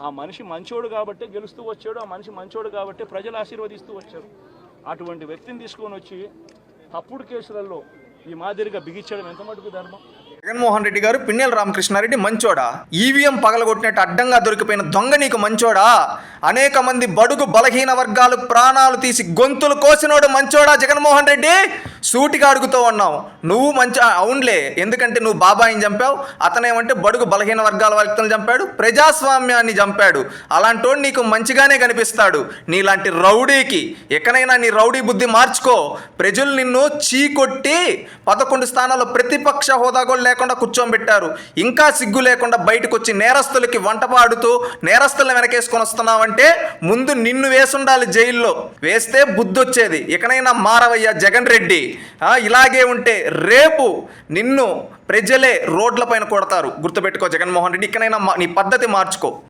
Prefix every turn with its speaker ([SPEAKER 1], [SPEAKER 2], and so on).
[SPEAKER 1] ఆ మనిషి మంచోడు కాబట్టే గెలుస్తూ వచ్చాడు, ఆ మనిషి మంచోడు కాబట్టే ప్రజలు ఆశీర్వదిస్తూ వచ్చారు. అటువంటి వ్యక్తిని తీసుకొని వచ్చి తప్పుడు కేసులలో ఈ మాదిరిగా బిగించడం ఎంత మటుకు ధర్మం?
[SPEAKER 2] జగన్మోహన్ రెడ్డి గారు పిన్నెల రామకృష్ణారెడ్డి మంచోడా? ఈవీఎం పగలగొట్టినట్టు అడ్డంగా దొరికిపోయిన దొంగ నీకు మంచోడా? అనేక మంది బడుగు బలహీన వర్గాలు ప్రాణాలు తీసి గొంతులు కోసినోడు మంచోడా జగన్మోహన్ రెడ్డి? సూటిగా అడుగుతూ ఉన్నావు. నువ్వు అవునులే, ఎందుకంటే నువ్వు బాబాయిని చంపావు, అతనేమంటే బడుగు బలహీన వర్గాల వ్యక్తులను చంపాడు, ప్రజాస్వామ్యాన్ని చంపాడు. అలాంటోడు నీకు మంచిగానే కనిపిస్తాడు. నీలాంటి రౌడీకి ఎక్కడైనా నీ రౌడీ బుద్ధి మార్చుకో. ప్రజలు నిన్ను చీకొట్టి 11 స్థానాల్లో ప్రతిపక్ష హోదా కూడా లేకుండా కూర్చోబెట్టారు. ఇంకా సిగ్గు లేకుండా బయటకు వచ్చి నేరస్తులకి వంట పాడుతూ నేరస్తులను వెనకేసుకొని వస్తున్నావంటే ముందు నిన్ను వేసుండాలి జైల్లో. వేస్తే బుద్ధి వచ్చేది. ఎక్కడైనా మారవయ్యా జగన్ రెడ్డి. ఇలాగే ఉంటే రేపు నిన్ను ప్రజలే రోడ్ల పైన కొడతారు. గుర్తుపెట్టుకో జగన్మోహన్ రెడ్డి, ఇక్కడైనా నీ పద్ధతి మార్చుకో.